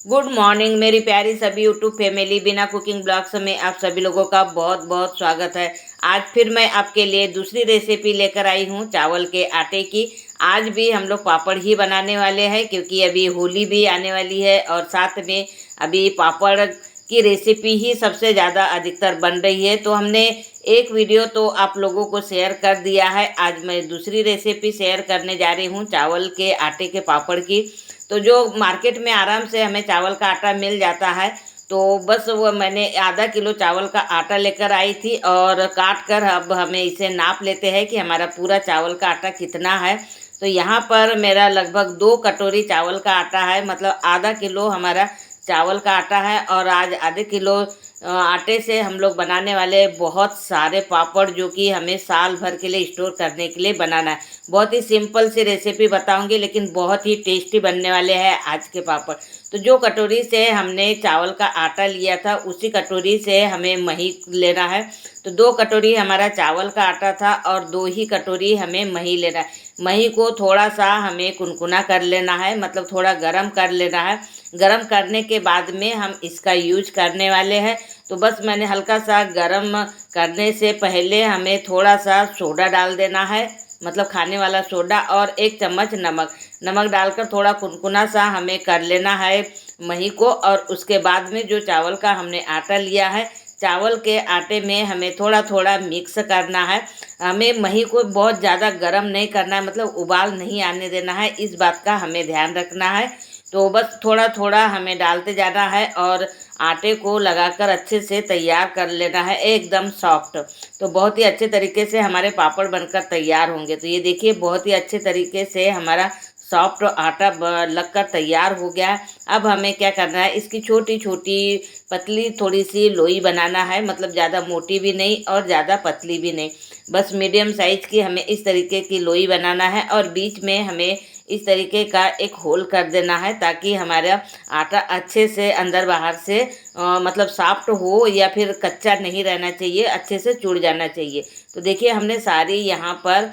Good morning मेरी प्यारी सभी यूट्यूब फैमिली। बिना कुकिंग ब्लॉग्स में आप सभी लोगों का बहुत बहुत स्वागत है। आज फिर मैं आपके लिए दूसरी रेसिपी लेकर आई हूँ चावल के आटे की। आज भी हम लोग पापड़ ही बनाने वाले हैं क्योंकि अभी होली भी आने वाली है और साथ में अभी पापड़ की रेसिपी ही सबसे ज़्यादा अधिकतर बन रही है। तो हमने एक वीडियो तो आप लोगों को शेयर कर दिया है। आज मैं दूसरी रेसिपी शेयर करने जा रही हूँ चावल के आटे के पापड़ की। तो जो मार्केट में आराम से हमें चावल का आटा मिल जाता है, तो बस वो मैंने आधा किलो चावल का आटा लेकर आई थी और काट कर अब हमें इसे नाप लेते हैं कि हमारा पूरा चावल का आटा कितना है। तो यहाँ पर मेरा लगभग 2 कटोरी चावल का आटा है, मतलब आधा किलो हमारा चावल का आटा है। और आज आधे किलो आटे से हम लोग बनाने वाले बहुत सारे पापड़, जो कि हमें साल भर के लिए स्टोर करने के लिए बनाना है। बहुत ही सिंपल सी रेसिपी बताऊंगी, लेकिन बहुत ही टेस्टी बनने वाले हैं आज के पापड़। तो जो कटोरी से हमने चावल का आटा लिया था, उसी कटोरी से हमें मही लेना है। तो 2 कटोरी हमारा चावल का आटा था और 2 ही कटोरी हमें मही लेना है। मही को थोड़ा सा हमें कुनकुना कर लेना है, मतलब थोड़ा गरम कर लेना है। गरम करने के बाद में हम इसका यूज करने वाले हैं। तो बस मैंने हल्का सा गरम करने से पहले हमें थोड़ा सा सोडा डाल देना है, मतलब खाने वाला सोडा, और 1 चम्मच नमक डालकर थोड़ा कुनकुना सा हमें कर लेना है मही को। और उसके बाद में जो चावल का हमने आटा लिया है, चावल के आटे में हमें थोड़ा थोड़ा मिक्स करना है। हमें मही को बहुत ज़्यादा गर्म नहीं करना है, मतलब उबाल नहीं आने देना है, इस बात का हमें ध्यान रखना है। तो बस थोड़ा थोड़ा हमें डालते जाना है और आटे को लगाकर अच्छे से तैयार कर लेना है, एकदम सॉफ्ट। तो बहुत ही अच्छे तरीके से हमारे पापड़ बनकर तैयार होंगे। तो ये देखिए, बहुत ही अच्छे तरीके से हमारा सॉफ्ट आटा लगकर तैयार हो गया है। अब हमें क्या करना है, इसकी छोटी छोटी पतली थोड़ी सी लोई बनाना है, मतलब ज़्यादा मोटी भी नहीं और ज़्यादा पतली भी नहीं, बस मीडियम साइज की हमें इस तरीके की लोई बनाना है। और बीच में हमें इस तरीके का एक होल कर देना है, ताकि हमारा आटा अच्छे से अंदर बाहर से मतलब सॉफ्ट हो, या फिर कच्चा नहीं रहना चाहिए, अच्छे से जुड़ जाना चाहिए। तो देखिए, हमने सारी यहाँ पर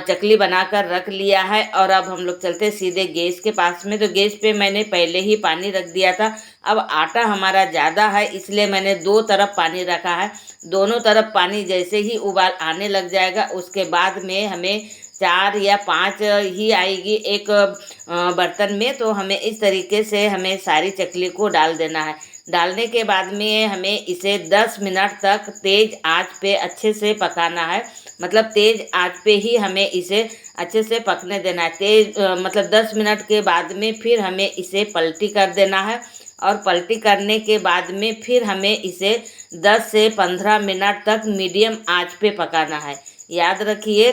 चकली बनाकर रख लिया है। और अब हम लोग चलते सीधे गैस के पास में। तो गैस पे मैंने पहले ही पानी रख दिया था। अब आटा हमारा ज़्यादा है, इसलिए मैंने 2 तरफ पानी रखा है। दोनों तरफ पानी जैसे ही उबाल आने लग जाएगा, उसके बाद में हमें 4 या 5 ही आएगी एक बर्तन में। तो हमें इस तरीके से हमें सारी चकली को डाल देना है। डालने के बाद में हमें इसे 10 मिनट तक तेज़ आंच पे अच्छे से पकाना है, मतलब तेज़ आंच पे ही हमें इसे अच्छे से पकने देना है। मतलब 10 मिनट के बाद में फिर हमें इसे पलटी कर देना है। और पलटी करने के बाद में फिर हमें इसे 10 से 15 मिनट तक मीडियम आंच पे पकाना है। याद रखिए,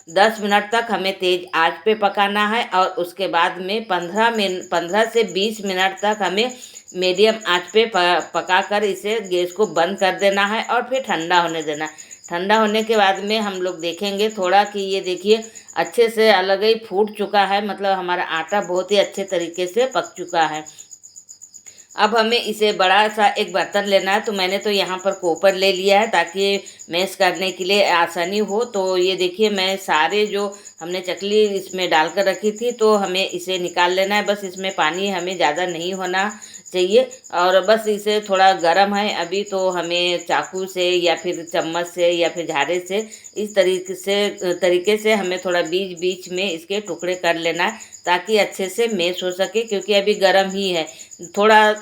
10 मिनट तक हमें तेज़ आंच पे पकाना है। और उसके बाद में 15 से 20 मिनट तक हमें मीडियम आंच पे पका कर इसे गैस को बंद कर देना है और फिर ठंडा होने देना है। ठंडा होने के बाद में हम लोग देखेंगे थोड़ा कि ये देखिए अच्छे से अलग ही फूट चुका है, मतलब हमारा आटा बहुत ही अच्छे तरीके से पक चुका है। अब हमें इसे बड़ा सा एक बर्तन लेना है। तो मैंने तो यहाँ पर कोपर ले लिया है, ताकि मैश करने के लिए आसानी हो। तो ये देखिए, मैं सारे जो हमने चकली इसमें डालकर रखी थी, तो हमें इसे निकाल लेना है। बस इसमें पानी हमें ज़्यादा नहीं होना चाहिए। और बस इसे थोड़ा गर्म है अभी, तो हमें चाकू से या फिर चम्मच से या फिर झारे से इस तरीके से हमें थोड़ा बीच बीच में इसके टुकड़े कर लेना है, ताकि अच्छे से मैश हो सके, क्योंकि अभी गर्म ही है।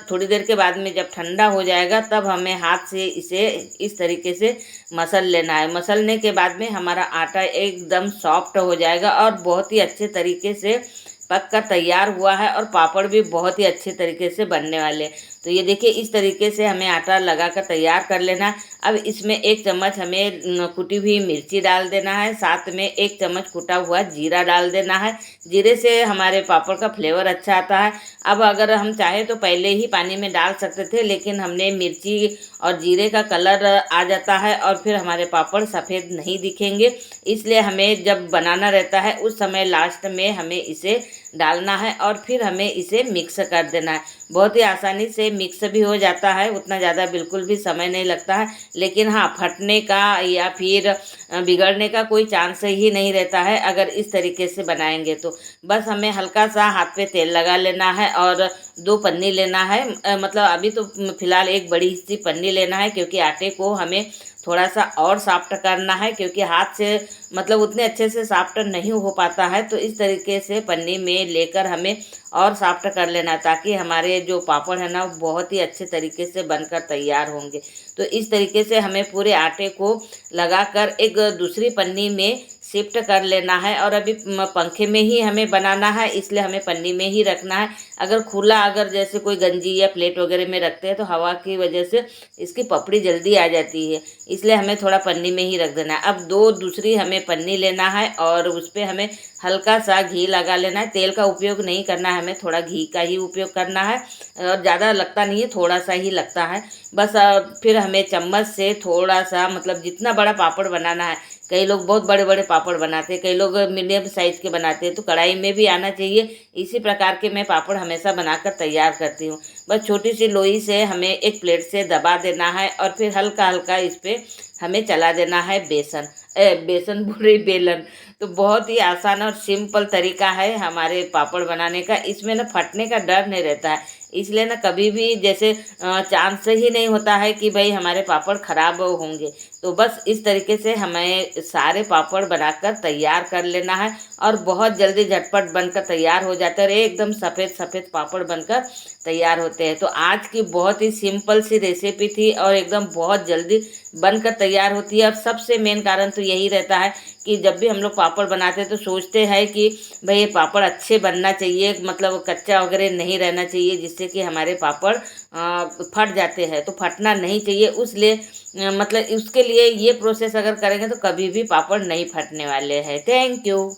थोड़ी देर के बाद में जब ठंडा हो जाएगा, तब हमें हाथ से इसे इस तरीके से मसल लेना है। मसलने के बाद में हमारा आटा एकदम सॉफ्ट हो जाएगा और बहुत ही अच्छे तरीके से पक कर तैयार हुआ है। और पापड़ भी बहुत ही अच्छे तरीके से बनने वाले हैं। तो ये देखिए, इस तरीके से हमें आटा लगा कर तैयार कर लेना है। अब इसमें 1 चम्मच हमें कुटी हुई मिर्ची डाल देना है, साथ में 1 चम्मच कुटा हुआ जीरा डाल देना है। जीरे से हमारे पापड़ का फ्लेवर अच्छा आता है। अब अगर हम चाहें तो पहले ही पानी में डाल सकते थे, लेकिन हमने मिर्ची और जीरे का कलर आ जाता है और फिर हमारे पापड़ सफ़ेद नहीं दिखेंगे, इसलिए हमें जब बनाना रहता है उस समय लास्ट में हमें इसे डालना है और फिर हमें इसे मिक्स कर देना है। बहुत ही आसानी से मिक्स भी हो जाता है, उतना ज़्यादा बिल्कुल भी समय नहीं लगता है। लेकिन हाँ, फटने का या फिर बिगड़ने का कोई चांस ही नहीं रहता है अगर इस तरीके से बनाएंगे तो। बस हमें हल्का सा हाथ पे तेल लगा लेना है और 2 पन्नी लेना है। मतलब अभी तो फ़िलहाल एक बड़ी सी पन्नी लेना है, क्योंकि आटे को हमें थोड़ा सा और सॉफ्ट करना है, क्योंकि हाथ से मतलब उतने अच्छे से सॉफ्ट नहीं हो पाता है। तो इस तरीके से पन्नी में लेकर हमें और सॉफ्ट कर लेना, ताकि हमारे जो पापड़ है ना, वो बहुत ही अच्छे तरीके से बनकर तैयार होंगे। तो इस तरीके से हमें पूरे आटे को लगाकर एक दूसरी पन्नी में शिफ्ट कर लेना है। और अभी पंखे में ही हमें बनाना है, इसलिए हमें पन्नी में ही रखना है। अगर खुला, अगर जैसे कोई गंजी या प्लेट वगैरह में रखते हैं तो हवा की वजह से इसकी पपड़ी जल्दी आ जाती है, इसलिए हमें थोड़ा पन्नी में ही रख देना है। अब दूसरी हमें पन्नी लेना है और उस पर हमें हल्का सा घी लगा लेना है। तेल का उपयोग नहीं करना है, हमें थोड़ा घी का ही उपयोग करना है, और ज़्यादा लगता नहीं है, थोड़ा सा ही लगता है बस। फिर हमें चम्मच से थोड़ा सा, मतलब जितना बड़ा पापड़ बनाना है, कई लोग बहुत बड़े बड़े पापड़ बनाते हैं, कई लोग मीडियम साइज़ के बनाते हैं, तो कढ़ाई में भी आना चाहिए। इसी प्रकार के मैं पापड़ हमेशा बनाकर तैयार करती हूँ। बस छोटी सी लोई से हमें एक प्लेट से दबा देना है और फिर हल्का हल्का इस पर हमें चला देना है बेसन पूरी बेलन। तो बहुत ही आसान और सिंपल तरीका है हमारे पापड़ बनाने का। इसमें ना फटने का डर नहीं रहता है, इसलिए ना कभी भी जैसे चांस ही नहीं होता है कि भाई हमारे पापड़ ख़राब होंगे। तो बस इस तरीके से हमें सारे पापड़ बनाकर तैयार कर लेना है और बहुत जल्दी झटपट बनकर तैयार हो जाता है और एकदम सफ़ेद सफ़ेद पापड़ बनकर तैयार होते हैं। तो आज की बहुत ही सिंपल सी रेसिपी थी और एकदम बहुत जल्दी बनकर तैयार होती है। और सबसे मेन कारण तो यही रहता है कि जब भी हम लोग पापड़ बनाते हैं तो सोचते हैं कि भाई ये पापड़ अच्छे बनना चाहिए, मतलब कच्चा वगैरह नहीं रहना चाहिए, जिससे कि हमारे पापड़ फट जाते हैं। तो फटना नहीं चाहिए, उसलिए मतलब उसके लिए ये प्रोसेस अगर करेंगे तो कभी भी पापड़ नहीं फटने वाले हैं। Thank you.